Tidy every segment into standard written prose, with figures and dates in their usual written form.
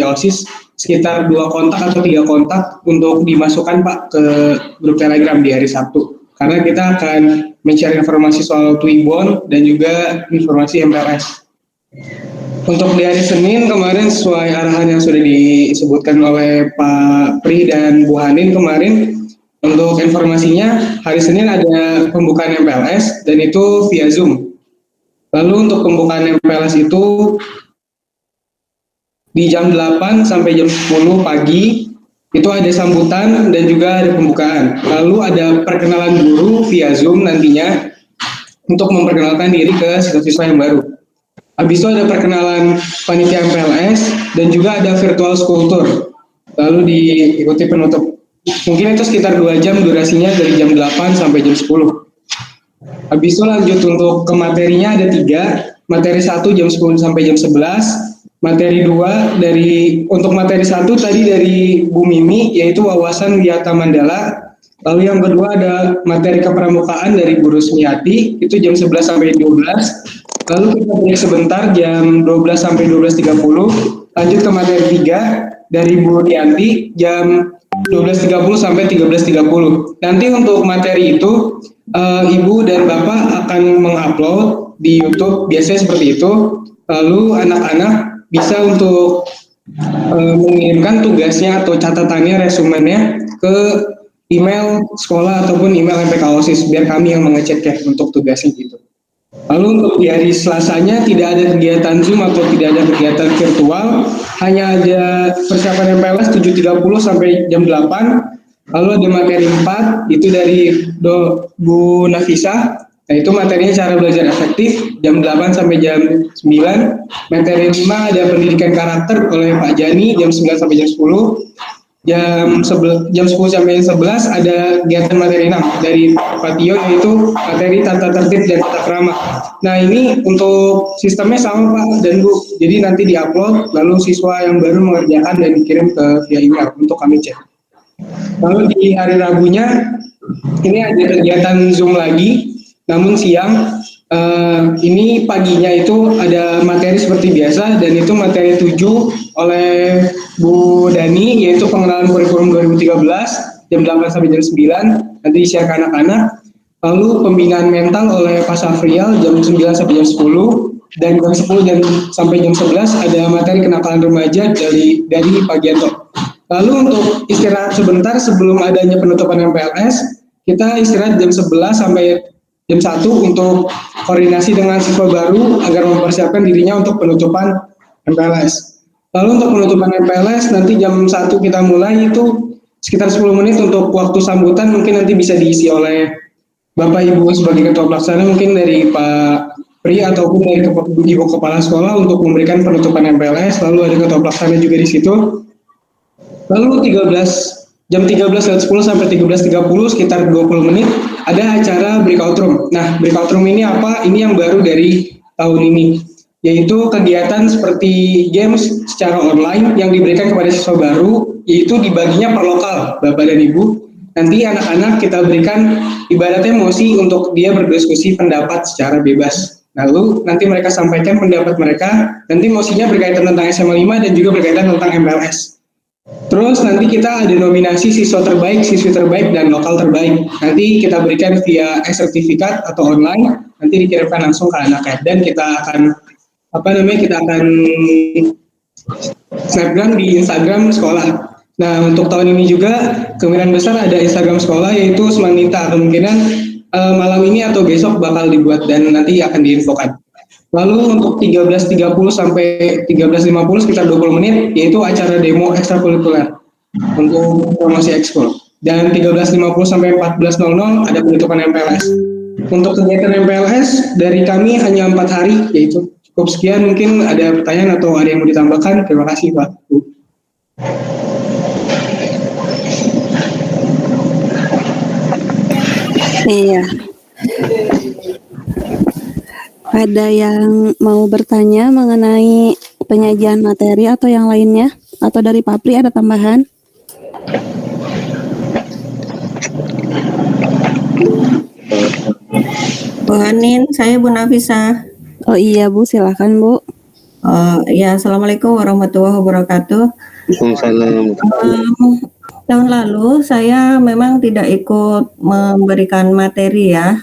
OSIS sekitar 2 kontak atau 3 kontak untuk dimasukkan Pak ke grup Telegram di hari Sabtu. Karena kita akan men-share informasi soal Twibbon dan juga informasi MPLS. Untuk di hari Senin kemarin sesuai arahan yang sudah disebutkan oleh Pak Pri dan Bu Hanin kemarin, untuk informasinya hari Senin ada pembukaan MPLS dan itu via Zoom. Lalu untuk pembukaan MPLS itu di jam 8 sampai jam 10 pagi itu ada sambutan dan juga ada pembukaan. Lalu ada perkenalan guru via Zoom nantinya untuk memperkenalkan diri ke siswa-siswa yang baru. Habis itu ada perkenalan panitia MPLS dan juga ada virtual school tour. Lalu diikuti penutup. Mungkin itu sekitar 2 jam durasinya dari jam 8 sampai jam 10. Habis itu lanjut untuk ke materinya ada 3. Materi 1 jam 10 sampai jam 11. Materi 2 untuk materi 1 tadi dari Bu Mimi yaitu wawasan Wiyata Mandala. Lalu yang kedua ada materi kepramukaan dari Bu Rusmiati itu jam 11 sampai 12. Lalu kita break sebentar jam 12 sampai 12.30. Lanjut ke materi 3 dari Bu Dianti jam 12.30 sampai 13.30. Nanti untuk materi itu Ibu dan Bapak akan mengupload di YouTube biasanya seperti itu. Lalu anak-anak bisa untuk mengirimkan tugasnya atau catatannya, resumenya ke email sekolah ataupun email MPK OSIS biar kami yang mengeceknya untuk tugasnya gitu. Lalu untuk di hari Selasanya tidak ada kegiatan Zoom atau tidak ada kegiatan virtual, hanya ada persiapan MPLS 7.30 sampai jam 8. Lalu ada materi 4, itu dari Bu Nafisa. Nah itu materinya cara belajar efektif, jam 8 sampai jam 9. Materi 5 ada pendidikan karakter oleh Pak Jani, jam 9 sampai jam 10. Jam 10 sampai jam 11 ada kegiatan materi 6 dari Pak Tio yaitu materi tata tertib dan tata krama. Nah ini untuk sistemnya sama Pak dan Bu, jadi nanti diupload lalu siswa yang baru mengerjakan dan dikirim ke via email untuk kami cek. Lalu di hari Rabunya ini ada kegiatan Zoom lagi, namun siang. Ini paginya itu ada materi seperti biasa dan itu materi 7 oleh Bu Dani yaitu pengenalan kurikulum 2013 jam 8 sampai jam 9 nanti disiarkan ke anak-anak. Lalu pembinaan mental oleh Pak Safrial jam 9 sampai jam 10 dan jam 10 dan sampai jam 11 ada materi kenakalan remaja dari Pak Gianto. Lalu untuk istirahat sebentar sebelum adanya penutupan MPLS kita istirahat jam 11 sampai jam 1 untuk koordinasi dengan siswa baru agar mempersiapkan dirinya untuk penutupan MPLS. Lalu untuk penutupan MPLS nanti jam 1 kita mulai itu sekitar 10 menit untuk waktu sambutan mungkin nanti bisa diisi oleh Bapak Ibu sebagai Ketua Pelaksana mungkin dari Pak Pri ataupun dari Ibu Kepala Sekolah untuk memberikan penutupan MPLS. Lalu ada Ketua Pelaksana juga di situ. Lalu jam 13.10 sampai 13.30 sekitar 20 menit ada acara breakout room. Nah, breakout room ini apa? Ini yang baru dari tahun ini, yaitu kegiatan seperti games secara online yang diberikan kepada siswa baru, yaitu dibaginya per lokal, Bapak dan Ibu. Nanti anak-anak kita berikan ibaratnya mosi untuk dia berdiskusi pendapat secara bebas. Lalu nanti mereka sampaikan pendapat mereka, nanti mosinya berkaitan tentang SMA 5 dan juga berkaitan tentang MPLS. Terus nanti kita ada nominasi siswa terbaik, siswi terbaik, dan lokal terbaik. Nanti kita berikan via sertifikat atau online, nanti dikirimkan langsung ke anaknya. Dan kita akan snapgram di Instagram sekolah. Nah untuk tahun ini juga kemungkinan besar ada Instagram sekolah yaitu Semanita. Kemungkinan malam ini atau besok bakal dibuat dan nanti akan diinfokan. Lalu untuk 13.30 sampai 13.50 sekitar 20 menit yaitu acara demo ekstrakurikuler untuk promosi ekskul. Dan 13.50 sampai 14.00 ada penutupan MPLS. Untuk kegiatan MPLS dari kami hanya 4 hari yaitu cukup sekian. Mungkin ada pertanyaan atau ada yang mau ditambahkan. Terima kasih Pak. Iya. Ada yang mau bertanya mengenai penyajian materi atau yang lainnya? Atau dari Pak Pri ada tambahan? Bu Hanin, saya Bu Nafisa. Oh iya Bu, silakan Bu. Ya, Assalamualaikum warahmatullahi wabarakatuh. Waalaikumsalam. Tahun lalu saya memang tidak ikut memberikan materi ya,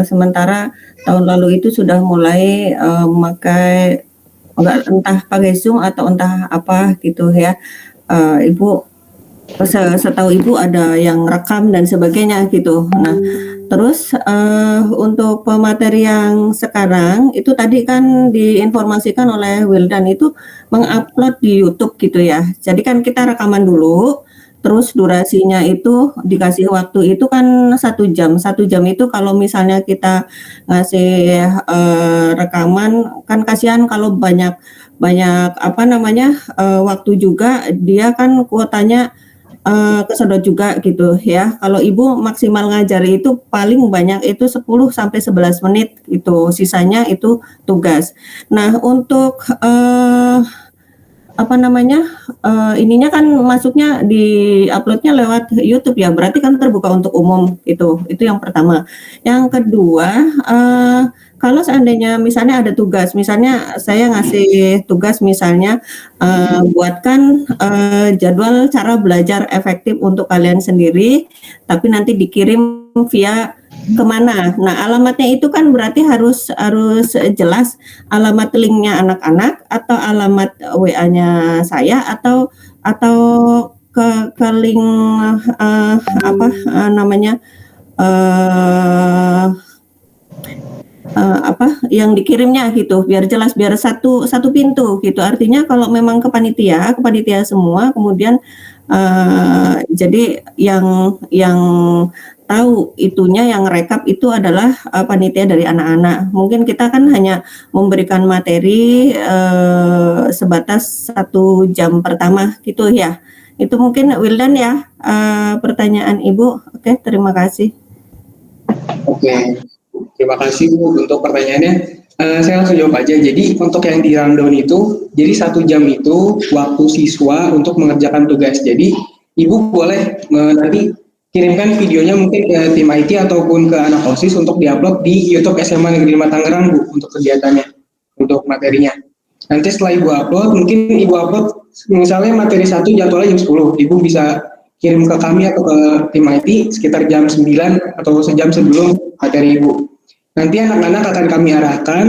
sementara tahun lalu itu sudah mulai memakai entah pakai Zoom atau entah apa gitu ya. Ibu setahu Ibu ada yang rekam dan sebagainya gitu. Nah, terus untuk pemateri yang sekarang itu tadi kan diinformasikan oleh Wildan itu mengupload di YouTube gitu ya. Jadi kan kita rekaman dulu, terus durasinya itu dikasih waktu itu kan 1 jam. 1 jam itu kalau misalnya kita ngasih rekaman kan kasihan kalau banyak apa namanya waktu juga dia kan kuotanya kesedot juga gitu ya. Kalau Ibu maksimal ngajari itu paling banyak itu 10 sampai 11 menit itu, sisanya itu tugas. Nah, untuk apa namanya, ininya kan masuknya di-upload-nya lewat YouTube ya, berarti kan terbuka untuk umum itu yang pertama. Yang kedua, kalau seandainya misalnya ada tugas, misalnya saya ngasih tugas misalnya, buatkan, jadwal cara belajar efektif untuk kalian sendiri, tapi nanti dikirim via kemana. Nah, alamatnya itu kan berarti harus jelas alamat linknya anak-anak atau alamat WA-nya saya atau ke link apa namanya apa yang dikirimnya gitu biar jelas biar satu pintu gitu. Artinya kalau memang ke panitia semua kemudian jadi yang tahu itunya yang rekap itu adalah panitia dari anak-anak. Mungkin kita kan hanya memberikan materi sebatas 1 jam pertama gitu ya. Itu mungkin Wildan ya pertanyaan Ibu. Oke, terima kasih. Oke, terima kasih Bu untuk pertanyaannya. Saya langsung jawab aja. Jadi untuk yang di rundown itu, jadi 1 jam itu waktu siswa untuk mengerjakan tugas. Jadi Ibu boleh nanti kirimkan videonya mungkin ke tim IT ataupun ke anak OSIS untuk diupload di YouTube SMA Negeri 5 Tangerang Bu untuk kegiatannya, untuk materinya. Nanti setelah Ibu upload, mungkin Ibu upload misalnya materi 1 jadwalnya jam 10, Ibu bisa kirim ke kami atau ke tim IT sekitar jam 9 atau sejam sebelum materi Ibu. Nanti anak-anak akan kami arahkan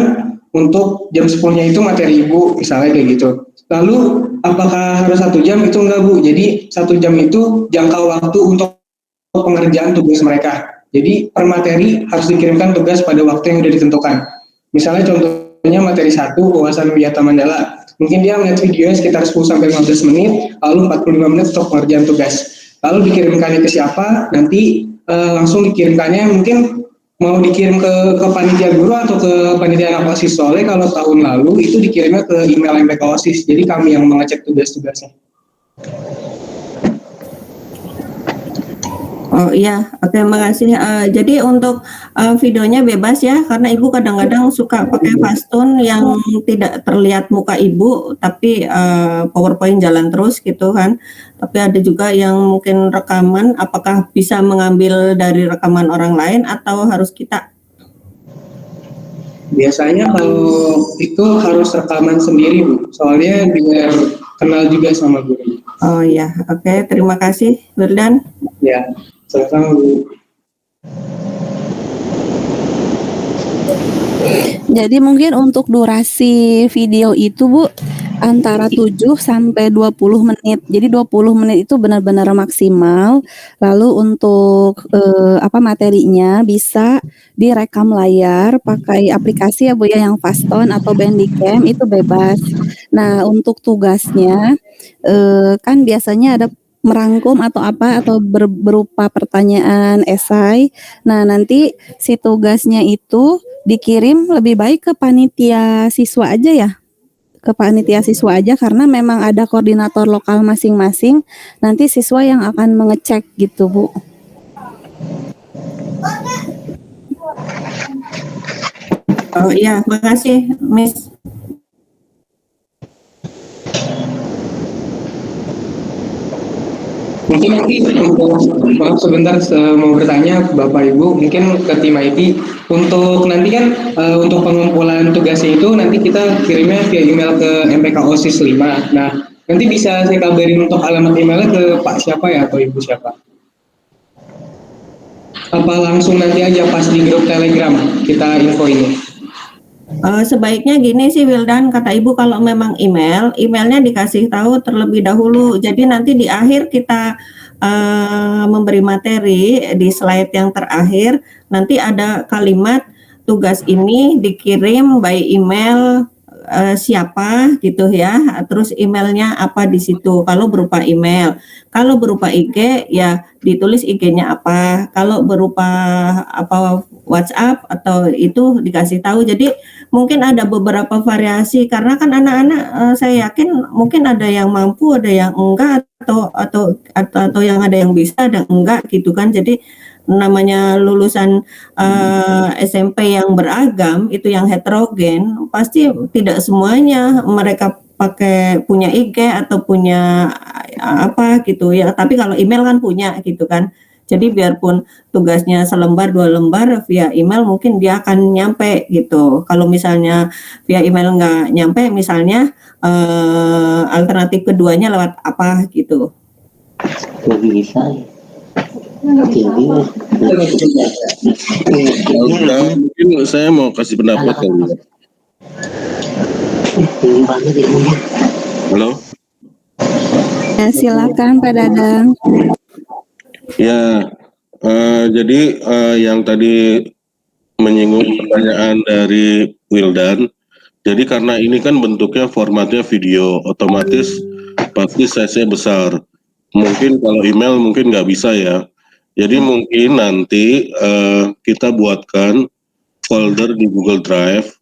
untuk jam 10-nya itu materi Ibu, misalnya kayak gitu. Lalu apakah harus 1 jam? Itu enggak Bu, jadi 1 jam itu jangka waktu untuk pengerjaan tugas mereka. Jadi per materi harus dikirimkan tugas pada waktu yang sudah ditentukan. Misalnya contohnya materi 1 wawasan Wiyata Mandala. Mungkin dia melihat videonya sekitar 10 sampai 15 menit, lalu 45 menit untuk pengerjaan tugas. Lalu dikirimkannya ke siapa? Nanti langsung dikirimkannya mungkin mau dikirim ke panitia guru atau ke panitia anak OSIS. Soalnya kalau tahun lalu itu dikirimnya ke email MPK OSIS. Jadi kami yang mengecek tugas-tugasnya. Oh iya, oke, makasih. Jadi untuk videonya bebas ya, karena Ibu kadang-kadang suka pakai Fastun yang tidak terlihat muka Ibu, tapi PowerPoint jalan terus gitu kan. Tapi ada juga yang mungkin rekaman, apakah bisa mengambil dari rekaman orang lain atau harus kita? Biasanya kalau itu harus rekaman sendiri Bu, soalnya biar kenal juga sama guru. Oh iya, oke, terima kasih Wildan. Ya, sama-sama Bu. Jadi mungkin untuk durasi video itu Bu antara 7 sampai 20 menit. Jadi 20 menit itu benar-benar maksimal. Lalu untuk apa materinya bisa direkam layar pakai aplikasi ya Bu ya yang Fastone atau Bandicam itu bebas. Nah, untuk tugasnya kan biasanya ada merangkum atau apa atau berupa pertanyaan esai. Nah, nanti si tugasnya itu dikirim lebih baik ke panitia siswa aja ya. Ke panitia siswa aja karena memang ada koordinator lokal masing-masing. Nanti siswa yang akan mengecek gitu, Bu. Oh iya, makasih Miss. Mungkin mungkin nanti maaf sebentar mau bertanya Bapak Ibu mungkin ke tim IT untuk nanti kan untuk pengumpulan tugasnya itu nanti kita kirimnya via email ke MPK OSIS 5. Nah nanti bisa saya kabarin untuk alamat emailnya ke Pak siapa ya atau Ibu siapa? Apa langsung nanti aja pas di grup Telegram kita info ini? Sebaiknya gini sih Wildan, kata Ibu kalau memang emailnya dikasih tahu terlebih dahulu. Jadi nanti di akhir kita memberi materi di slide yang terakhir, nanti ada kalimat tugas ini dikirim by email siapa gitu ya, terus emailnya apa di situ. Kalau berupa email, kalau berupa IG ya ditulis IG-nya apa. Kalau berupa apa WhatsApp atau itu dikasih tahu. Jadi mungkin ada beberapa variasi karena kan anak-anak saya yakin mungkin ada yang mampu, ada yang enggak atau yang ada yang bisa dan enggak gitu kan. Jadi namanya lulusan SMP yang beragam itu yang heterogen pasti tidak semuanya mereka pakai punya IG atau punya apa gitu ya, tapi kalau email kan punya gitu kan. Jadi biarpun tugasnya selembar 2 lembar via email mungkin dia akan nyampe gitu. Kalau misalnya via email nggak nyampe misalnya alternatif keduanya lewat apa gitu. Bisa ya. Mungkin saya mau kasih pendapat kali. Halo. Ya, silakan Pak Dadang. Ya, jadi yang tadi menyinggung pertanyaan dari Wildan. Jadi karena ini kan bentuknya formatnya video, otomatis pasti size-nya besar. Mungkin kalau email mungkin nggak bisa ya. Jadi mungkin nanti kita buatkan folder di Google Drive,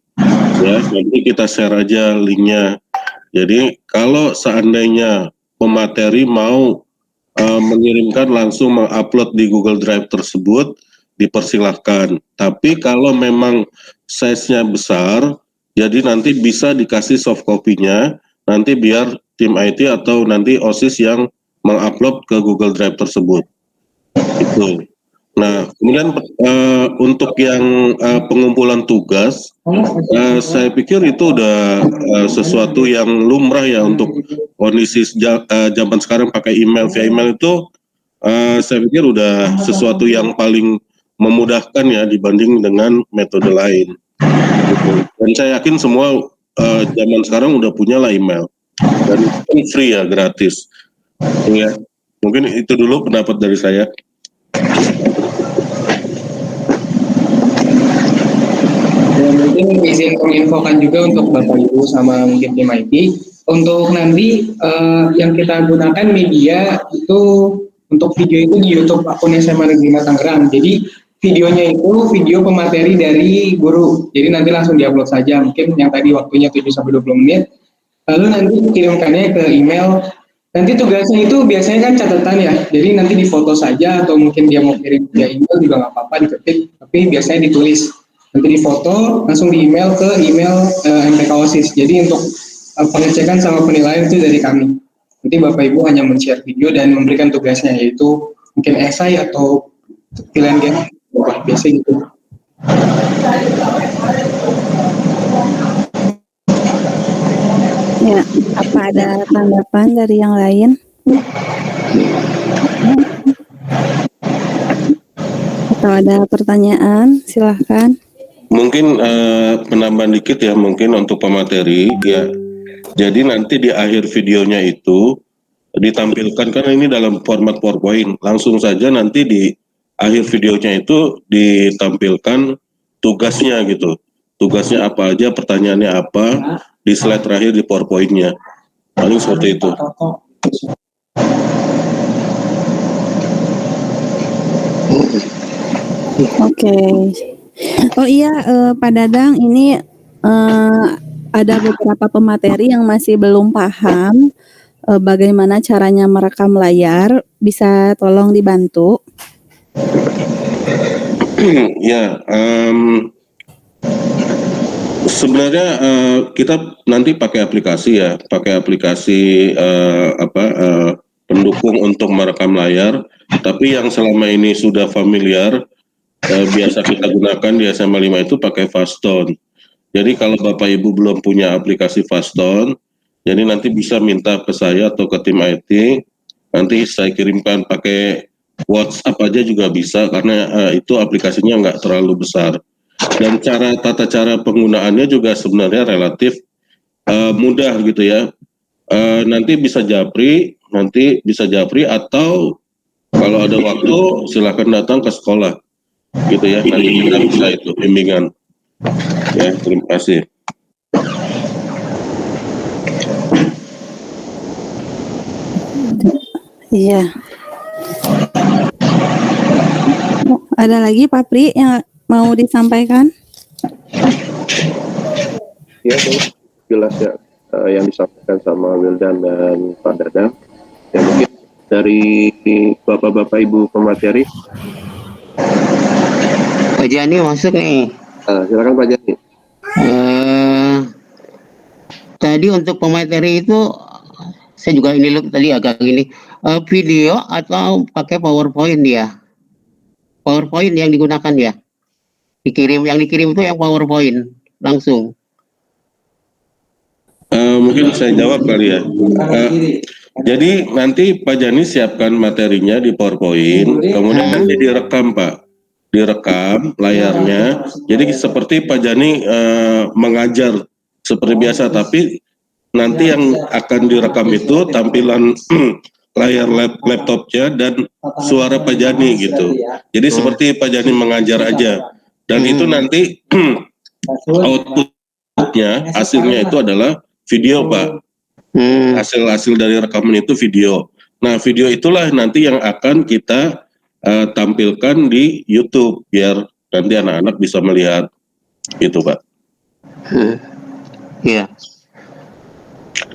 ya. Nanti kita share aja linknya. Jadi kalau seandainya pemateri mau mengirimkan langsung mengupload di Google Drive tersebut, dipersilahkan. Tapi kalau memang size-nya besar, jadi nanti bisa dikasih soft copy-nya, nanti biar tim IT atau nanti OSIS yang mengupload ke Google Drive tersebut. Itu. Nah, kemudian untuk yang pengumpulan tugas, saya pikir itu udah sesuatu yang lumrah ya untuk kondisi zaman sekarang pakai email via email itu, saya pikir udah sesuatu yang paling memudahkan ya dibanding dengan metode lain. Gitu. Dan saya yakin semua zaman sekarang udah punya lah email dan itu free ya, gratis. Ya, mungkin itu dulu pendapat dari saya. Dan mungkin izin menginfokan juga untuk Bapak Ibu sama mungkin tim IT untuk nanti yang kita gunakan media itu untuk video itu di YouTube akun SMA Negeri Tangerang. Jadi videonya itu video pemateri dari guru. Jadi nanti langsung diupload saja. Mungkin yang tadi waktunya 7-20 menit. Lalu nanti kirimkannya ke email. Nanti tugasnya itu biasanya kan catatan ya. Jadi nanti difoto saja atau mungkin dia mau kirim via email juga nggak apa-apa diketik. Tapi biasanya ditulis. Nanti difoto langsung di email ke email MPK OSIS. Jadi untuk pengecekan sama penilaian itu dari kami. Nanti Bapak Ibu hanya men-share video dan memberikan tugasnya yaitu mungkin esai atau pilihan game. Wah, biasa gitu. Ya, apa ada tanggapan dari yang lain? Atau ada pertanyaan? Silahkan. Mungkin penambahan dikit ya, mungkin untuk pemateri ya. Jadi nanti di akhir videonya itu ditampilkan, karena ini dalam format PowerPoint, langsung saja nanti di akhir videonya itu ditampilkan tugasnya gitu. Tugasnya apa aja, pertanyaannya apa, di slide terakhir di PowerPoint-nya. Paling seperti itu. Oke. Oh iya, Pak Dadang, ini ada beberapa pemateri yang masih belum paham bagaimana caranya merekam layar. Bisa tolong dibantu? Ya, sebenarnya kita nanti pakai aplikasi ya, pakai aplikasi mendukung untuk merekam layar, tapi yang selama ini sudah familiar, biasa kita gunakan di SMA 5 itu pakai Fastone. Jadi kalau Bapak Ibu belum punya aplikasi Fastone, jadi nanti bisa minta ke saya atau ke tim IT, nanti saya kirimkan pakai WhatsApp aja juga bisa, karena itu aplikasinya nggak terlalu besar. Dan tata cara penggunaannya juga sebenarnya relatif mudah gitu ya. Nanti bisa japri atau kalau ada waktu silakan datang ke sekolah gitu ya. Nanti kita bisa itu bimbingan. Ya, terima kasih. Iya. Ada lagi Pak Pri yang mau disampaikan? Ya, jelas ya yang disampaikan sama Wildan dan Pak Dadang. Ya, mungkin dari Bapak-Bapak Ibu pemateri. Pak Jani masuk nih. Silakan Pak Jani. Tadi untuk pemateri itu saya juga ini tadi agak gini, video atau pakai PowerPoint dia? PowerPoint yang digunakan ya? Yang dikirim itu yang PowerPoint langsung. Mungkin saya jawab kali ya. Jadi nanti Pak Jani siapkan materinya di PowerPoint, kemudian nanti direkam Pak, direkam layarnya. Jadi seperti Pak Jani mengajar seperti biasa, tapi nanti yang akan direkam itu tampilan layar laptopnya dan suara Pak Jani gitu. Jadi seperti Pak Jani mengajar aja, dan itu nanti outputnya, hasilnya itu adalah video Pak. Hasil dari rekaman itu video. Nah, video itulah nanti yang akan kita tampilkan di YouTube biar nanti anak-anak bisa melihat itu Pak. Iya.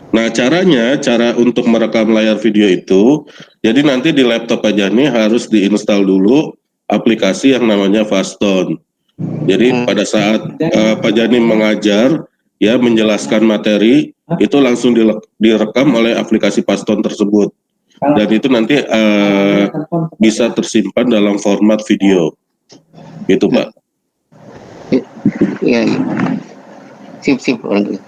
Nah, cara untuk merekam layar video itu, jadi nanti di laptop Pak Jani harus diinstal dulu aplikasi yang namanya Fastone. Jadi pada saat Pak Jani mengajar, ya menjelaskan materi, itu langsung direkam oleh aplikasi Fastone tersebut. Dan itu nanti bisa tersimpan dalam format video. Gitu Pak. Iya. Sip orang itu.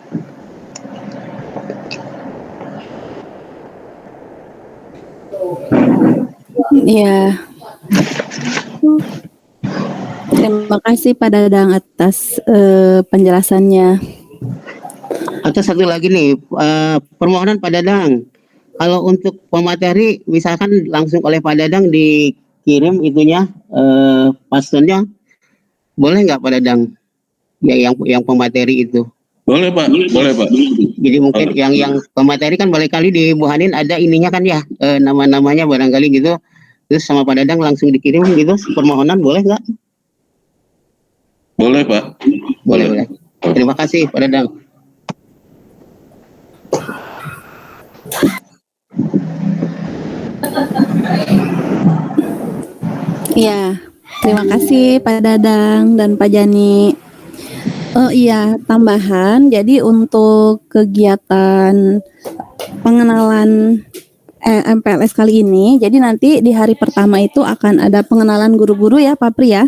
Iya. Terima kasih Pak Dadang atas penjelasannya. Atau satu lagi nih, permohonan Pak Dadang. Kalau untuk pemateri, misalkan langsung oleh Pak Dadang dikirim itunya, Fastone-nya, boleh nggak Pak Dadang? Ya, yang pemateri itu. Boleh Pak, boleh Pak. Jadi mungkin yang pemateri kan barangkali di Bu Hanin ada ininya kan ya, nama-namanya barangkali gitu. Terus sama Pak Dadang langsung dikirim gitu, permohonan boleh nggak? Boleh Pak. Boleh. Terima kasih Pak Dadang. Iya, terima kasih Pak Dadang dan Pak Jani. Iya, tambahan. Jadi untuk kegiatan pengenalan MPLS kali ini, jadi nanti di hari pertama itu akan ada pengenalan guru-guru ya Pak Pri ya.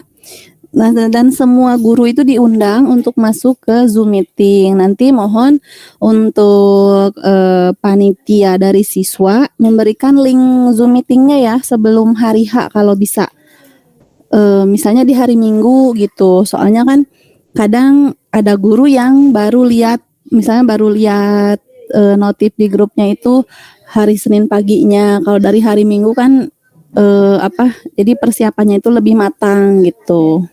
Nah, dan semua guru itu diundang untuk masuk ke Zoom meeting. Nanti mohon untuk panitia dari siswa memberikan link Zoom meetingnya ya sebelum hari H kalau bisa. Misalnya di hari Minggu gitu. Soalnya kan kadang ada guru yang baru lihat notif di grupnya itu hari Senin paginya. Kalau dari hari Minggu kan jadi persiapannya itu lebih matang gitu.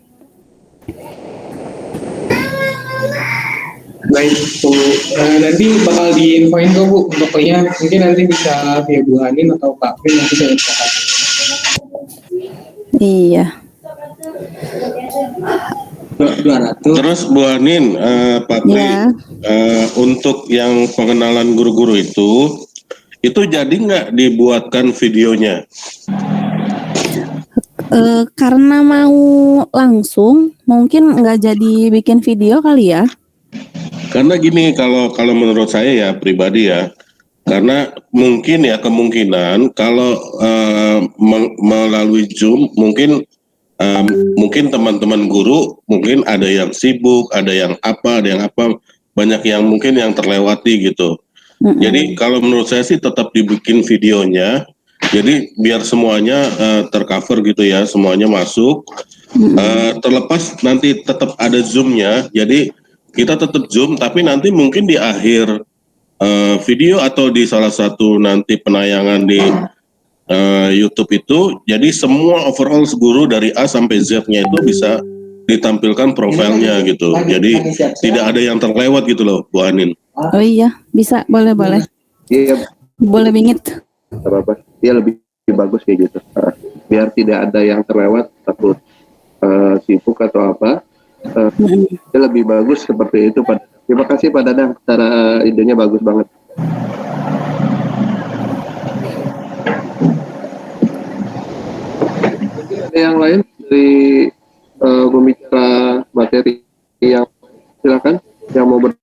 Baik Bu, nanti bakal diinfoin kok Bu pokoknya, mungkin nanti bisa via Bu Hanin atau Pak Pri nanti saya infokan. Iya. 200. Terus Bu Hanin, Pak Pri, Ya. untuk yang pengenalan guru-guru itu jadi nggak dibuatkan videonya? Karena mau langsung, mungkin nggak jadi bikin video kali ya. Karena gini, kalau menurut saya ya pribadi ya, Karena mungkin ya kemungkinan kalau melalui Zoom mungkin teman-teman guru mungkin ada yang sibuk, ada yang apa, banyak yang mungkin yang terlewati gitu. Jadi kalau menurut saya sih tetap dibikin videonya, jadi biar semuanya tercover gitu ya, semuanya masuk. Terlepas nanti tetap ada Zoom-nya, jadi kita tetap Zoom, tapi nanti mungkin di akhir video atau di salah satu nanti penayangan di YouTube itu, jadi semua overall guru dari A sampai Z-nya itu bisa ditampilkan profilnya gitu. Jadi tidak ada yang terlewat gitu loh, Bu Anin. Oh iya, bisa, boleh. Iya, Boleh bingit. apa-apa. Iya lebih bagus kayak gitu. Biar tidak ada yang terlewat, takut sibuk atau apa. Lebih bagus seperti itu, Pak. Terima kasih Pak Dadang, cara idenya bagus banget. Ada yang lain dari pembicara materi yang silakan yang mau bertanya.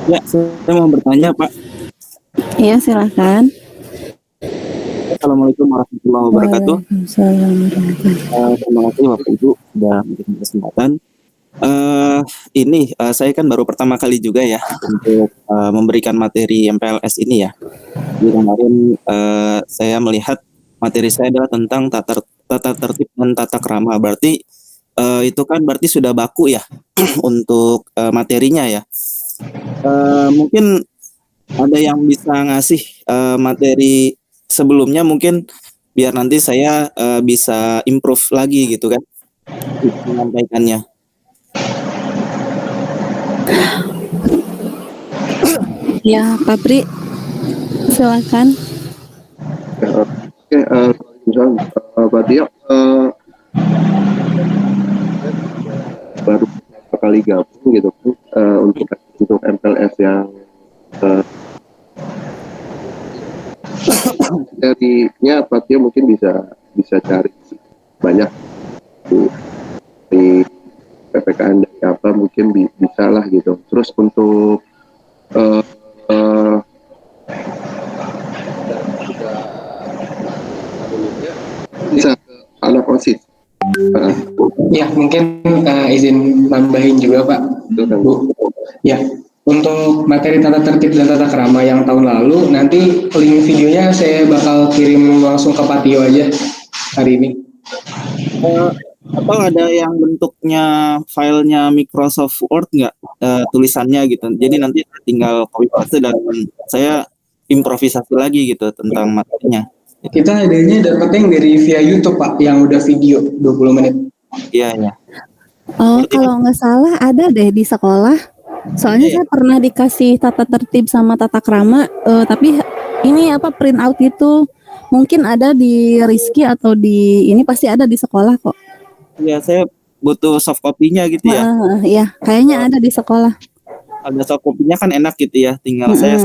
Ya, saya mau bertanya Pak. Iya, silakan. Assalamualaikum warahmatullahi wabarakatuh. Waalaikumsalam warahmatullahi. Terima kasih Bapak Ibu sudah memberikan kesempatan. Saya kan baru pertama kali juga ya untuk memberikan materi MPLS ini ya. Jadi kemarin saya melihat materi saya adalah tentang tata tertib dan tata krama. Berarti itu kan berarti sudah baku ya untuk materinya ya. Mungkin ada yang bisa ngasih materi sebelumnya mungkin biar nanti saya bisa improve lagi gitu kan menyampaikannya. Ya, Pak Pri, silakan. Oke, Pak Tio, baru beberapa kali gabung gitu untuk MPLS yang materinya Pak Tio mungkin bisa cari banyak di PPKN dari apa mungkin bisa lah gitu. Terus untuk bisa ke anak OSIS. Ya, mungkin izin nambahin juga Pak, Bu. Ya, untuk materi tata tertib dan tata krama yang tahun lalu, nanti link videonya saya bakal kirim langsung ke Pak Tio aja hari ini. Atau ada yang bentuknya filenya Microsoft Word nggak tulisannya gitu. Jadi nanti tinggal copy paste dan saya improvisasi lagi gitu tentang materinya. Kita adanya dapetnya yang dari via YouTube Pak, yang udah video 20 menit. Iya. Oh, kalau nggak salah ada deh di sekolah. Soalnya saya pernah dikasih tata tertib sama tata krama, tapi ini print out itu mungkin ada di Rizky atau di ini pasti ada di sekolah kok. Iya, saya butuh soft copy-nya gitu ya. Iya, kayaknya ada di sekolah. Ada soft copy-nya kan enak gitu ya. Tinggal saya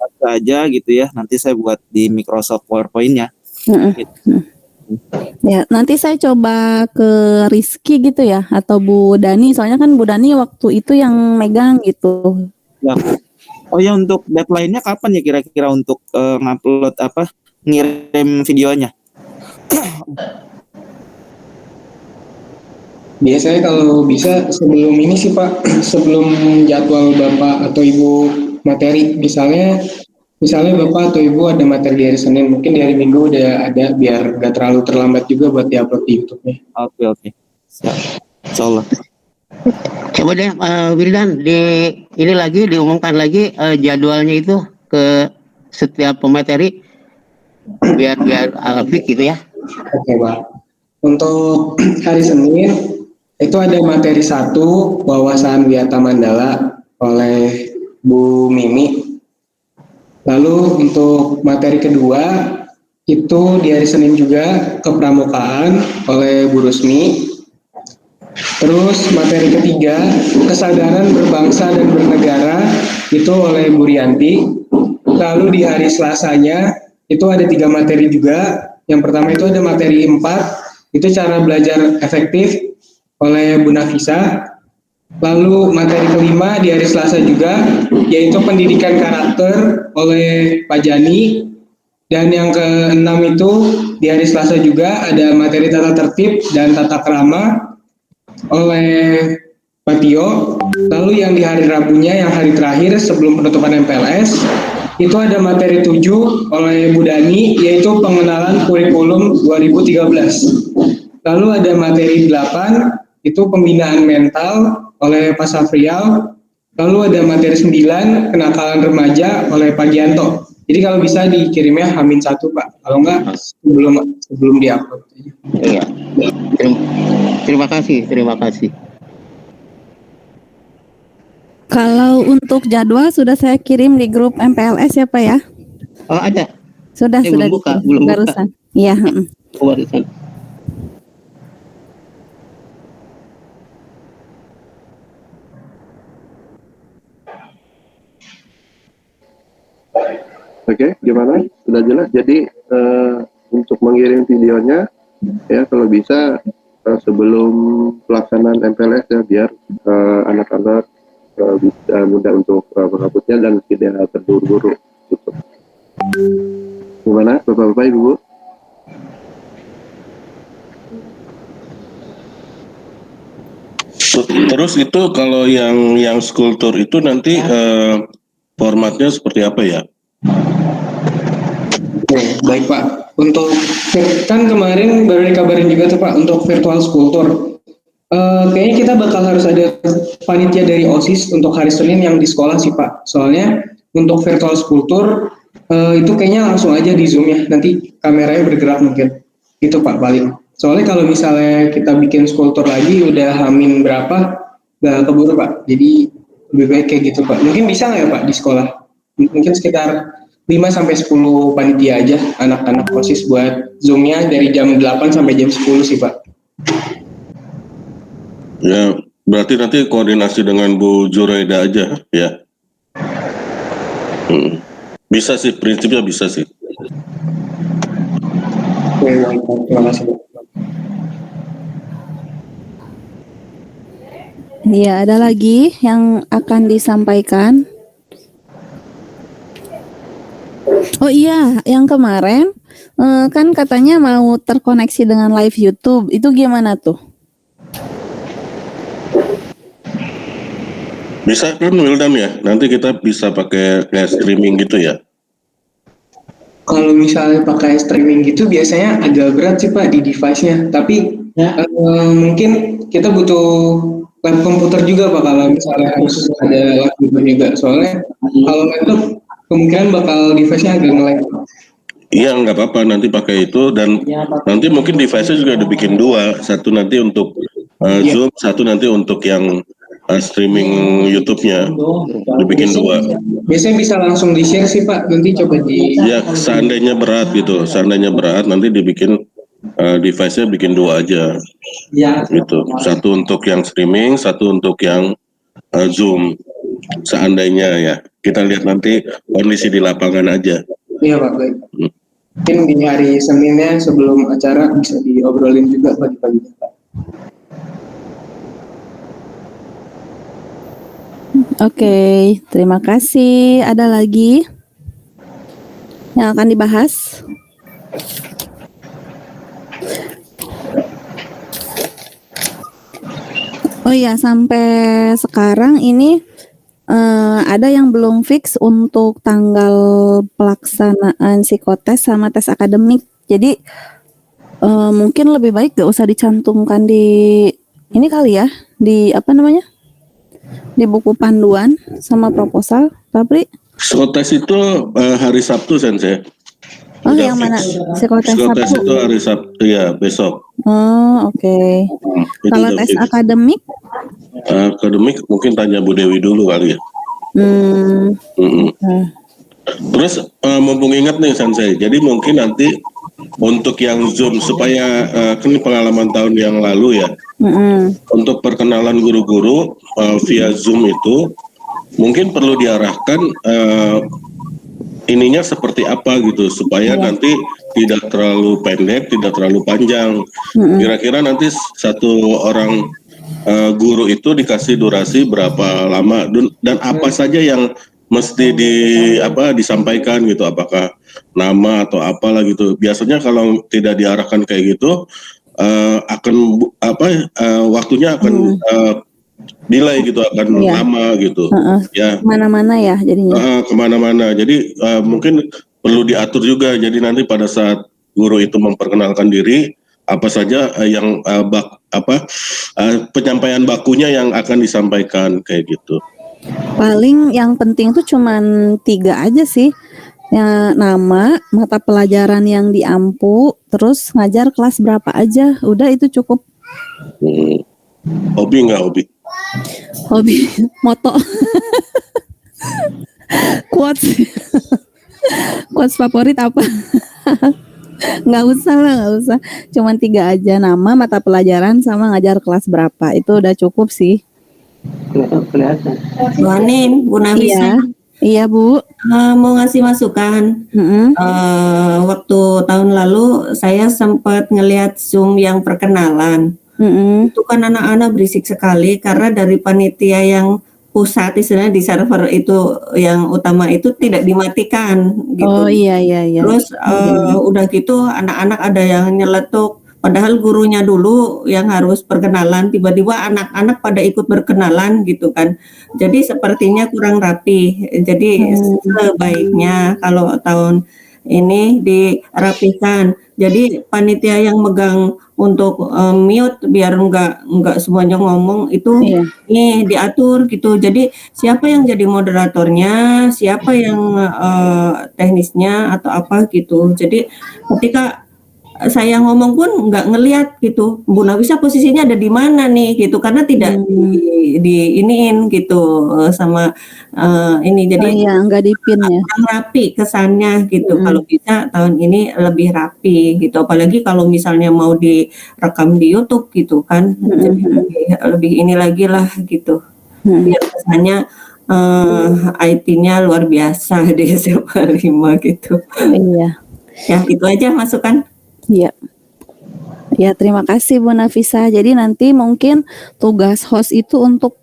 baca aja gitu ya. Nanti saya buat di Microsoft PowerPoint-nya. Gitu. Ya, nanti saya coba ke Rizky gitu ya, atau Bu Dani. Soalnya kan Bu Dani waktu itu yang megang gitu. Ya. Oh ya, untuk deadline-nya kapan ya kira-kira untuk ngupload ngirim videonya? Biasanya kalau bisa sebelum ini sih Pak, sebelum jadwal Bapak atau Ibu materi, misalnya Bapak atau Ibu ada materi di hari Senin, mungkin di hari Minggu udah ada, biar gak terlalu terlambat juga buat diupload di YouTube-nya. Oke. Siap. Insyaallah. Coba deh Wildan ini lagi diumumkan lagi jadwalnya itu ke setiap pemateri biar fit gitu ya. Oke Pak. Untuk hari Senin itu ada materi 1 wawasan Wiyata Mandala oleh Bu Mimi. Lalu untuk materi kedua itu di hari Senin juga kepramukaan oleh Bu Rusmi. Terus materi ketiga kesadaran berbangsa dan bernegara itu oleh Bu Rianti. Lalu di hari Selasanya itu ada 3 materi juga. Yang pertama itu ada materi 4, itu cara belajar efektif oleh Bu Nafisa. Lalu materi kelima di hari Selasa juga, yaitu pendidikan karakter oleh Pak Jani. Dan yang keenam itu di hari Selasa juga ada materi tata tertib dan tata krama oleh Pak Tio. Lalu yang di hari Rabunya, yang hari terakhir sebelum penutupan MPLS, itu ada materi 7 oleh Bu Dani, yaitu pengenalan kurikulum 2013. Lalu ada materi 8, itu pembinaan mental oleh Pak Safrial. Lalu ada materi 9, kenakalan remaja oleh Pak Gianto. Jadi kalau bisa dikirimnya H-1 Pak, kalau enggak sebelum diupload. Iya. Terima kasih. Kalau untuk jadwal sudah saya kirim di grup MPLS ya Pak ya? Oh ada. Sudah Belum buka. barusan. Iya. Barusan. Oke, gimana? Sudah jelas. Jadi untuk mengirim videonya ya kalau bisa sebelum pelaksanaan MPLS ya, biar anak-anak bisa mudah untuk menghapusnya dan tidak terburu-buru. Gitu. Gimana, Bapak-Bapak, Ibu? Terus itu kalau yang skulptur itu nanti formatnya seperti apa ya? Oke, baik Pak. Untuk kan kemarin baru dikabarin juga tuh Pak untuk virtual skulptur. Kayaknya kita bakal harus ada panitia dari OSIS untuk hari Senin yang di sekolah sih Pak. Soalnya untuk virtual skulptur itu kayaknya langsung aja di Zoom ya. Nanti kameranya bergerak mungkin. Itu Pak paling. Soalnya kalau misalnya kita bikin skulptur lagi udah hamin berapa, nggak keburu Pak. Jadi lebih baik kayak gitu Pak. Mungkin bisa nggak ya Pak di sekolah? Mungkin sekitar 5-10 panitia aja anak-anak OSIS buat Zoom-nya dari jam 8 sampai jam 10 sih Pak. Ya, berarti nanti koordinasi dengan Bu Juraida aja ya. Bisa sih, prinsipnya bisa sih. Oke, terima kasih Pak. Iya, ada lagi yang akan disampaikan. Oh iya, yang kemarin kan katanya mau terkoneksi dengan live YouTube. Itu gimana tuh? Bisa kan Wildan ya? Nanti kita bisa pakai kayak streaming gitu ya? Kalau misalnya pakai streaming gitu biasanya agak berat sih Pak di device-nya. Tapi mungkin kita butuh lab komputer juga Pak kalau misalnya harus ada lab komputer juga. Soalnya kalau laptop kemungkinan bakal device-nya agak nge-lag. Iya, nggak apa-apa, nanti pakai itu dan nanti mungkin device-nya juga dibikin 2, satu nanti untuk Zoom, satu nanti untuk yang streaming YouTube-nya, dibikin 2. Biasanya bisa langsung di-share sih Pak, nanti coba di... Ya, seandainya berat gitu, nanti dibikin device-nya bikin 2 aja, gitu. Satu untuk yang streaming, satu untuk yang Zoom, seandainya ya. Kita lihat nanti kondisi di lapangan aja. Iya Pak, baik. Mungkin di hari Seninnya sebelum acara bisa diobrolin juga pagi-paginya Pak. Oke, terima kasih. Ada lagi yang akan dibahas? Oh iya, sampai sekarang ini ada yang belum fix untuk tanggal pelaksanaan psikotes sama tes akademik. Jadi mungkin lebih baik gak usah dicantumkan di ini kali ya, di apa namanya? Di buku panduan sama proposal, Fabri? Psikotes itu hari Sabtu, Sensei. Oh, yang mana? Psikotes Psikotes Sabtu? itu hari Sabtu, ya besok. Oh, oke. Kalau udah tes fix. akademik? Akademik mungkin tanya Bu Dewi dulu kali ya. Terus mumpung ingat nih Sensei, jadi mungkin nanti untuk yang Zoom supaya kan pengalaman tahun yang lalu ya, untuk perkenalan guru-guru via Zoom itu mungkin perlu diarahkan ininya seperti apa gitu supaya nanti tidak terlalu pendek, tidak terlalu panjang. Kira-kira nanti satu orang guru itu dikasih durasi berapa lama dan apa saja yang mesti disampaikan gitu, apakah nama atau apalah gitu. Biasanya kalau tidak diarahkan kayak gitu waktunya akan delay gitu, akan lama gitu. Ya. Kemana-mana ya jadinya. Kemana-mana. Jadi mungkin perlu diatur juga. Jadi nanti pada saat guru itu memperkenalkan diri, apa saja yang penyampaian bakunya yang akan disampaikan kayak gitu. Paling yang penting tuh cuman 3 aja sih. Ya, nama, mata pelajaran yang diampu, terus ngajar kelas berapa aja. Udah itu cukup. Hobi nggak hobi? Hobi moto. Quotes. Quotes favorit apa? Nggak usah lah, nggak usah. Cuman 3 aja, nama, mata pelajaran, sama ngajar kelas berapa. Itu udah cukup sih. Kelihatan. Bu Anin, Bu Nafisa. Iya Bu. Mau ngasih masukan. Waktu tahun lalu saya sempat ngelihat Zoom yang perkenalan. Itu kan anak-anak berisik sekali karena dari panitia yang pusat istilahnya di server itu yang utama itu tidak dimatikan gitu. Oh iya. Terus udah gitu anak-anak ada yang nyeletuk. Padahal gurunya dulu yang harus perkenalan, tiba-tiba anak-anak pada ikut berkenalan gitu kan. Jadi sepertinya kurang rapi. Jadi sebaiknya kalau tahun ini dirapikan. Jadi panitia yang megang untuk mute biar enggak semuanya ngomong itu nih diatur gitu. Jadi siapa yang jadi moderatornya, siapa yang teknisnya atau apa gitu. Jadi ketika saya ngomong pun nggak ngelihat gitu, Bu Nafisa posisinya ada di mana nih gitu, karena tidak di iniin gitu sama ini, jadi nggak dipin ya, kurang rapi kesannya gitu. Kalau bisa tahun ini lebih rapi gitu, apalagi kalau misalnya mau direkam di YouTube gitu kan, jadi lebih ini lagi lah gitu, biar kesannya IT-nya luar biasa di SMA 5 gitu. Iya. Ya itu aja masukan. Iya. Ya, terima kasih Bu Nafisa. Jadi nanti mungkin tugas host itu untuk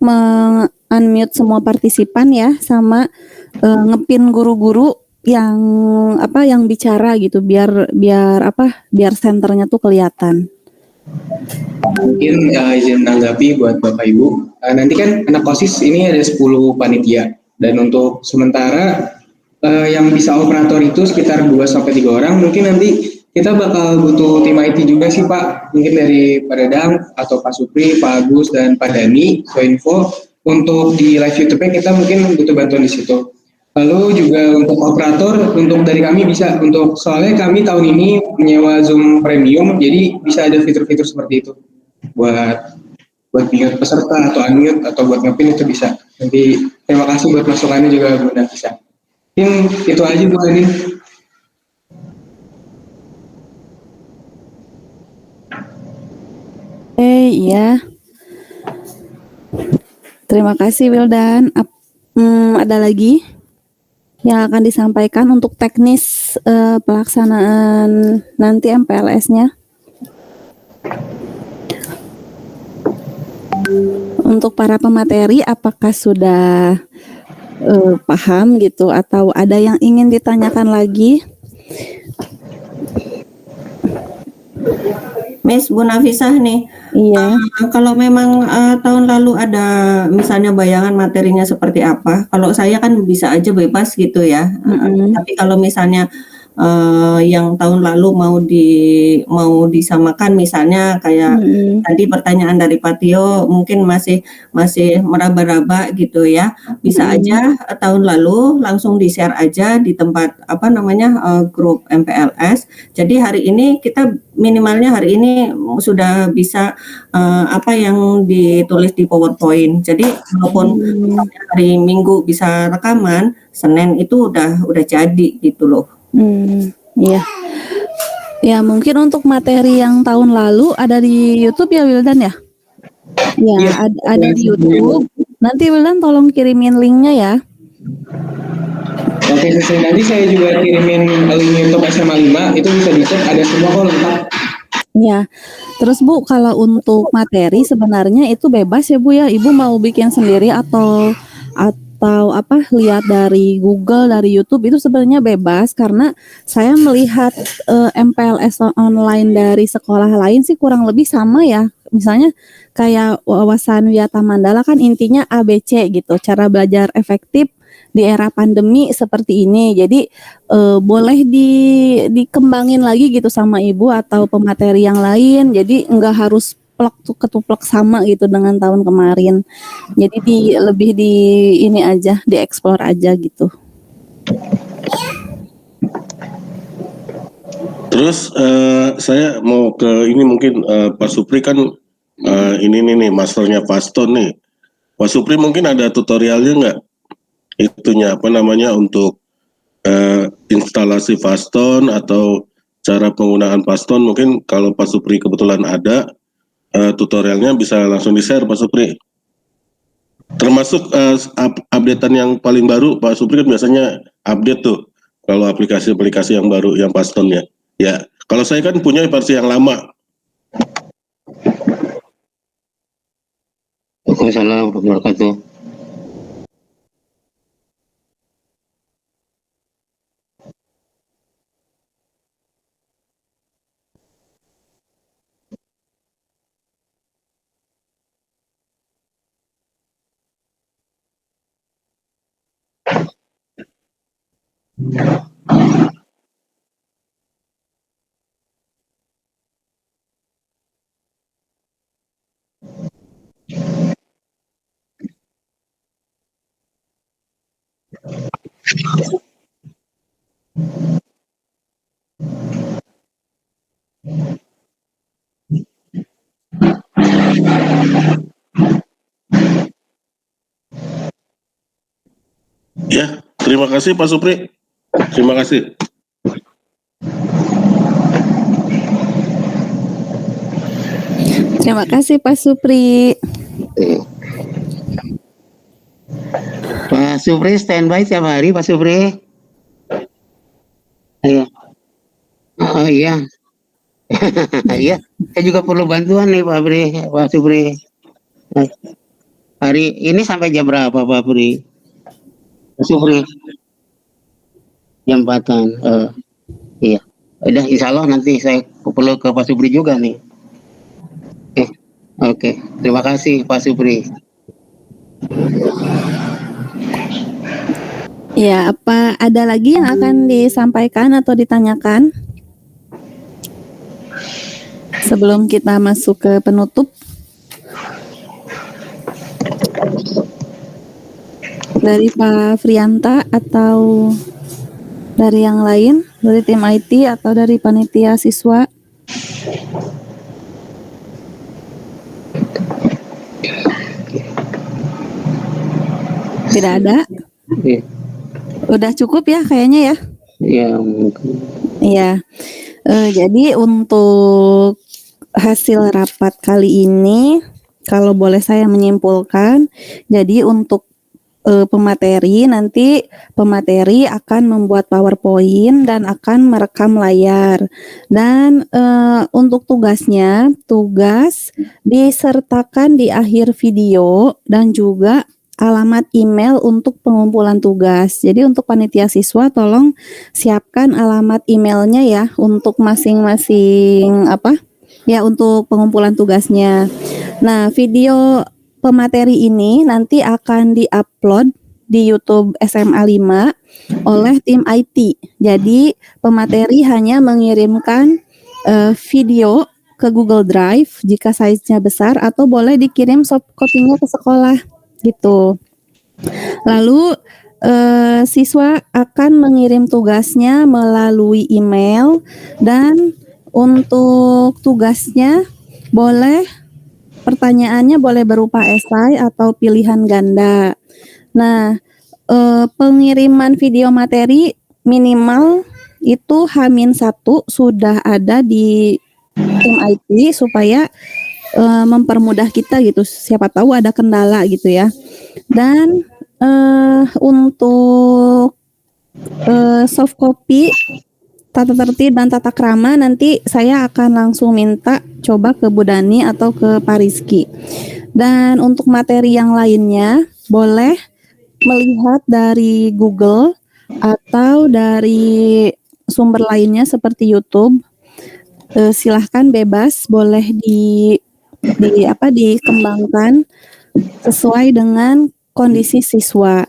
unmute semua partisipan ya, sama ngepin guru-guru yang yang bicara gitu, biar senternya tuh kelihatan. Mungkin izin menanggapi buat Bapak Ibu. Nanti kan anak OSIS ini ada 10 panitia, dan untuk sementara yang bisa operator itu sekitar 2-3 orang. Mungkin nanti kita bakal butuh tim IT juga sih Pak, mungkin dari Pak Dadang atau Pak Supri, Pak Agus, dan Pak Dani, info untuk di live YouTube-nya kita mungkin butuh bantuan di situ. Lalu juga untuk operator, untuk dari kami bisa, soalnya kami tahun ini menyewa Zoom Premium, jadi bisa ada fitur-fitur seperti itu buat mute peserta atau unmute atau buat ngepin itu bisa. Nanti terima kasih buat masukannya juga Bu Nafisa. Mungkin itu aja Bu Anin. Iya. Terima kasih Wildan. Ada lagi yang akan disampaikan untuk teknis pelaksanaan nanti MPLS-nya? Untuk para pemateri, apakah sudah paham gitu, atau ada yang ingin ditanyakan lagi? Miss Bu Nafisah nih, iya. Kalau memang tahun lalu ada misalnya bayangan materinya seperti apa, kalau saya kan bisa aja bebas gitu ya. Tapi kalau misalnya yang tahun lalu mau disamakan, misalnya kayak tadi pertanyaan dari Pak Tio mungkin masih meraba-raba gitu ya, bisa aja tahun lalu langsung di-share aja di tempat grup MPLS. Jadi hari ini kita minimalnya hari ini sudah bisa apa yang ditulis di PowerPoint. Jadi walaupun hari Minggu bisa rekaman, Senin itu udah jadi gitu loh. Iya. Ya, mungkin untuk materi yang tahun lalu ada di YouTube ya Wildan ya? Ya, ada di YouTube. Nanti Wildan tolong kirimin linknya ya. Oke, nanti saya juga kirimin link YouTube SMA 5, itu bisa dicek, ada semua kok lengkap. Ya, terus Bu, kalau untuk materi sebenarnya itu bebas ya Bu ya. Ibu mau bikin sendiri atau apa lihat dari Google, dari YouTube itu sebenarnya bebas karena saya melihat MPLS online dari sekolah lain sih kurang lebih sama ya. Misalnya kayak wawasan Wiyata Mandala kan intinya ABC gitu, cara belajar efektif di era pandemi seperti ini. Jadi boleh dikembangin lagi gitu sama ibu atau pemateri yang lain. Jadi nggak harus plek ketuplek sama gitu dengan tahun kemarin. Jadi lebih di ini aja, dieksplor aja gitu. Terus saya mau ke ini mungkin Pak Supri kan ini nih masternya Faston nih. Pak Supri mungkin ada tutorialnya nggak? Itunya apa namanya untuk instalasi Faston atau cara penggunaan Faston, mungkin kalau Pak Supri kebetulan ada tutorialnya bisa langsung di-share Pak Supri. Termasuk updatean yang paling baru Pak Supri kan biasanya update tuh kalau aplikasi-aplikasi yang baru yang Faston ya. Ya, kalau saya kan punya versi yang lama. Waalaikumsalam warahmatullahi wabarakatuh. Ya, terima kasih Pak Supri. Terima kasih. Terima kasih Pak Supri. Pak Supri standby tiap hari Pak Supri. Iya. Oh iya. Iya, saya juga perlu bantuan nih Pak Supri. Hari ini sampai jam berapa Pak Supri? Pak Supri. Jam 4-an. Iya. Udah insya Allah nanti saya perlu ke Pak Supri juga nih. Oke. Terima kasih Pak Supri. Ya, apa ada lagi yang akan disampaikan atau ditanyakan sebelum kita masuk ke penutup? Dari Pak Frianta atau dari yang lain, dari tim IT atau dari panitia siswa? Tidak ada? Iya. Udah cukup ya kayaknya ya? Iya, mungkin. Iya. Jadi untuk hasil rapat kali ini, kalau boleh saya menyimpulkan, jadi untuk pemateri nanti pemateri akan membuat PowerPoint dan akan merekam layar. Dan untuk tugasnya, tugas disertakan di akhir video dan juga alamat email untuk pengumpulan tugas. Jadi untuk panitia siswa tolong siapkan alamat emailnya ya untuk masing-masing untuk pengumpulan tugasnya. Nah, video pemateri ini nanti akan di-upload di YouTube SMA 5 oleh tim IT. Jadi pemateri hanya mengirimkan video ke Google Drive jika size-nya besar atau boleh dikirim soft copy-nya ke sekolah gitu. Lalu siswa akan mengirim tugasnya melalui email dan untuk tugasnya pertanyaannya boleh berupa esai atau pilihan ganda. Nah, pengiriman video materi minimal itu H-1 sudah ada di tim IT supaya mempermudah kita gitu, siapa tahu ada kendala gitu ya. Dan untuk soft copy tata tertib dan tata krama nanti saya akan langsung minta coba ke Bu Dani atau ke Pak Rizky. Dan untuk materi yang lainnya boleh melihat dari Google atau dari sumber lainnya seperti YouTube. Silahkan bebas, boleh dikembangkan sesuai dengan kondisi siswa.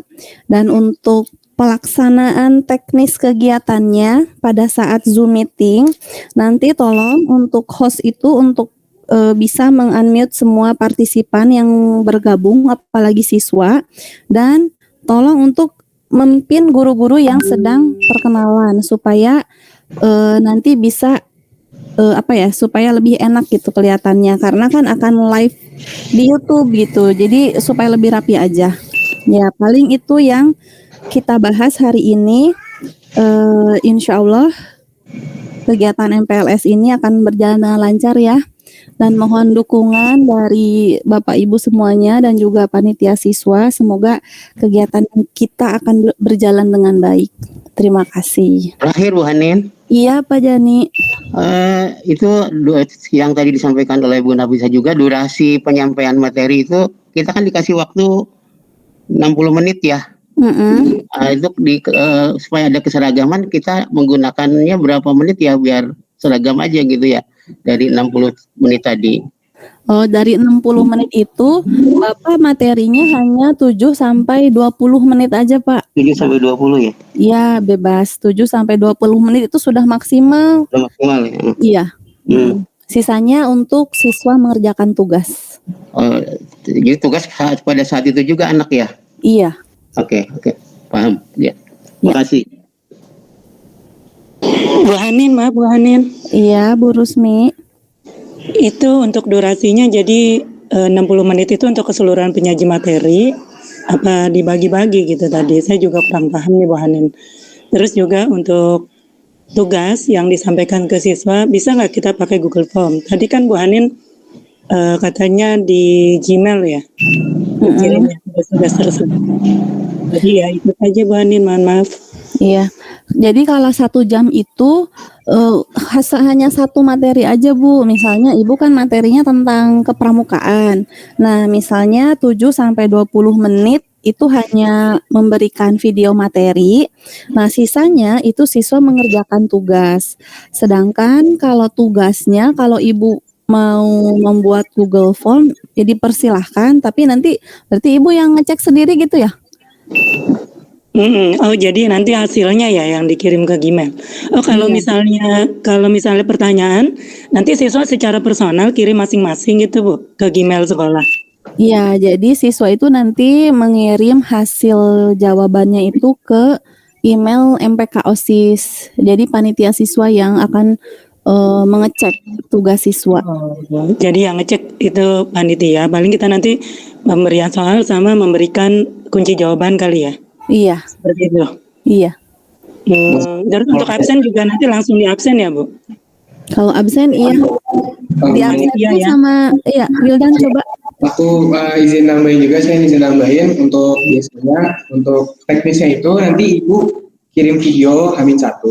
Dan untuk pelaksanaan teknis kegiatannya pada saat Zoom meeting, nanti tolong untuk host itu untuk bisa meng-unmute semua partisipan yang bergabung, apalagi siswa, dan tolong untuk memimpin guru-guru yang sedang perkenalan supaya nanti bisa supaya lebih enak gitu kelihatannya, karena kan akan live di YouTube gitu, jadi supaya lebih rapi aja. Ya paling itu yang kita bahas hari ini. Insya Allah kegiatan MPLS ini akan berjalan dengan lancar ya, dan mohon dukungan dari Bapak Ibu semuanya dan juga panitia siswa, semoga kegiatan kita akan berjalan dengan baik. Terima kasih. Terakhir Bu Hanin. Iya Pak Jani. Itu yang tadi disampaikan oleh Bu Nafisa juga, durasi penyampaian materi itu kita kan dikasih waktu 60 menit ya. Itu supaya ada keseragaman, kita menggunakannya berapa menit ya biar seragam aja gitu ya dari 60 menit tadi. Oh, dari 60 menit itu Bapak materinya hanya 7 sampai 20 menit aja, Pak. 7 sampai 20 ya? Iya, bebas. 7 sampai 20 menit itu sudah maksimal. Sudah maksimal ya? Iya. Sisanya untuk siswa mengerjakan tugas. Jadi tugas pada saat itu juga anak ya? Iya. Oke. Paham. Ya. Makasih. Bu Hanin, maaf Bu Hanin. Iya, Bu Rusmi. Itu untuk durasinya jadi 60 menit itu untuk keseluruhan penyaji materi, apa dibagi-bagi gitu tadi. Saya juga kurang paham nih Bu Hanin. Terus juga untuk tugas yang disampaikan ke siswa, bisa nggak kita pakai Google Form? Tadi kan Bu Hanin katanya di Gmail ya, kirimnya tugas tersebut. Jadi ya itu aja Bu Hanin, mohon maaf. Iya, jadi kalau 1 jam itu hanya 1 materi aja Bu. Misalnya Ibu kan materinya tentang kepramukaan. Nah misalnya 7 sampai 20 menit itu hanya memberikan video materi. Nah sisanya itu siswa mengerjakan tugas. Sedangkan kalau tugasnya, kalau Ibu mau membuat Google Form, jadi persilahkan. Tapi nanti berarti Ibu yang ngecek sendiri gitu ya? Oh jadi nanti hasilnya ya yang dikirim ke Gmail. Oh kalau misalnya pertanyaan, nanti siswa secara personal kirim masing-masing gitu Bu ke Gmail sekolah. Iya, jadi siswa itu nanti mengirim hasil jawabannya itu ke email MPK OSIS. Jadi panitia siswa yang akan mengecek tugas siswa. Jadi yang ngecek itu panitia. Paling kita nanti pemberian soal sama memberikan kunci jawaban kali ya. Iya. Seperti itu. Iya. Terus untuk absen juga nanti langsung di absen ya Bu? Kalau absen iya. Di absen Iya, ya. sama Wildan coba. Aku izin nambahin juga, saya izin nambahin untuk biasanya untuk teknisnya itu nanti Ibu kirim video H-1,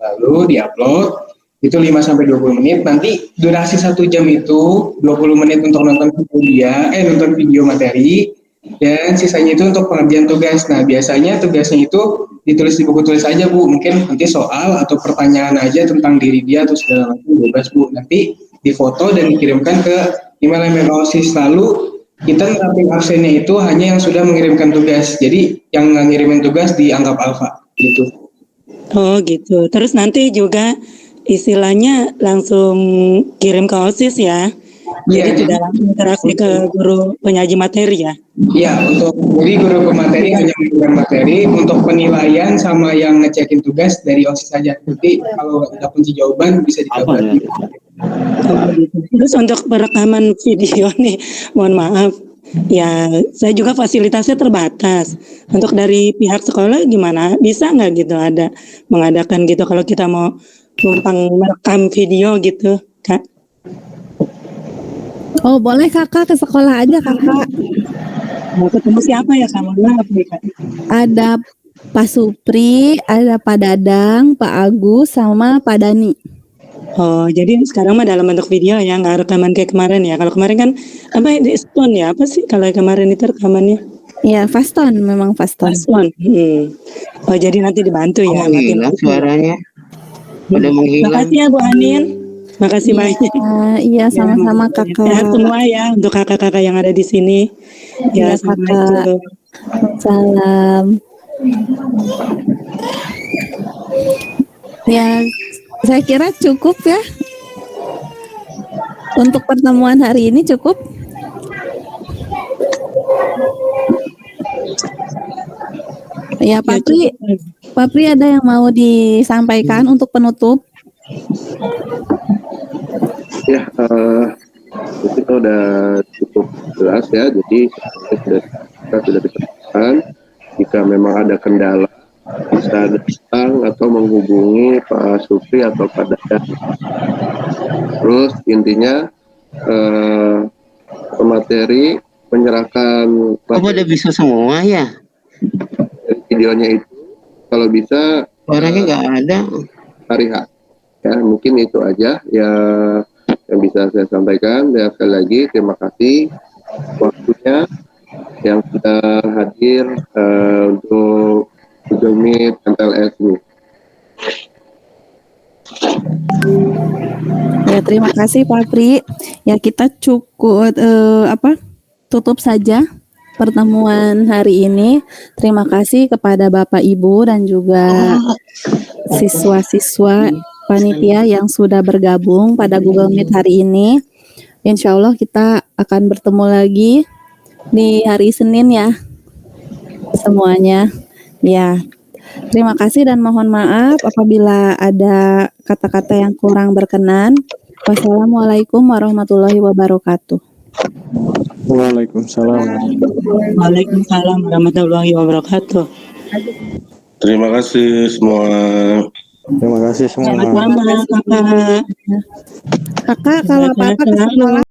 lalu diupload itu 5 sampai 20 menit. Nanti durasi 1 jam itu 20 menit untuk nonton video materi, dan sisanya itu untuk pengerjaan tugas. Nah biasanya tugasnya itu ditulis di buku tulis aja Bu, mungkin nanti soal atau pertanyaan aja tentang diri dia atau segala macam, bebas Bu. Nanti difoto dan dikirimkan ke email OSIS. Lalu kita ngerapin absennya itu hanya yang sudah mengirimkan tugas, jadi yang nggak ngirimin tugas dianggap alfa gitu. Oh gitu. Terus nanti juga istilahnya langsung kirim ke OSIS ya? Jadi tidak langsung interaksi ke guru penyaji materi ya? Iya, jadi guru pemateri hanya memberikan materi, untuk penilaian sama yang ngecekin tugas dari OSIS saja. Nanti kalau ada kunci jawaban bisa dikabari. Terus untuk perekaman video nih, mohon maaf, ya saya juga fasilitasnya terbatas. Untuk dari pihak sekolah gimana? Bisa nggak gitu ada mengadakan gitu kalau kita mau numpang merekam video gitu, Kak? Oh boleh Kakak ke sekolah aja Kakak. Mau ketemu siapa ya Kak? Mohon maaf nih Kak. Ada Pak Supri, ada Pak Dadang, Pak Agus, sama Pak Dani. Oh, jadi sekarang mah dalam bentuk video ya, nggak rekaman kayak kemarin ya. Kalau kemarin kan apa di stone ya? Apa sih kalau kemarin itu rekamannya? Iya, Faston, memang Faston. Stone. Oh, jadi nanti dibantu ya. Nanti Hilang suaranya. Udah menghilang. Makasih ya Bu Anin. Makasih banyak. Iya, sama-sama Kakak. Sehat semua ya untuk kakak-kakak yang ada di sini. Iya, Ya, Kakak. Salam. Ya, saya kira cukup ya. Untuk pertemuan hari ini cukup. Ya, Pak Pri ada yang mau disampaikan untuk penutup? Ya, itu udah cukup jelas ya. Jadi kita sudah disampaikan. Jika memang ada kendala, bisa datang atau menghubungi Pak Supri atau Pak Dadang. Terus intinya materi menyerahkan udah bisa semua ya videonya itu kalau bisa orangnya nggak ada hari H ya, mungkin itu aja ya yang bisa saya sampaikan. Dan sekali lagi terima kasih waktunya yang sudah hadir untuk Google Meet MPLS ini. Ya, terima kasih Pak Pri. Ya, kita cukup tutup saja pertemuan hari ini. Terima kasih kepada Bapak Ibu dan juga siswa-siswa panitia yang sudah bergabung pada Google Meet hari ini. Insya Allah kita akan bertemu lagi di hari Senin ya semuanya. Ya, terima kasih dan mohon maaf apabila ada kata-kata yang kurang berkenan. Wassalamualaikum warahmatullahi wabarakatuh. Waalaikumsalam. Waalaikumsalam warahmatullahi wabarakatuh. Terima kasih semua. Terima kasih semua. Sama-sama, Kakak. Kakak, kalau apa-apa ke sekolah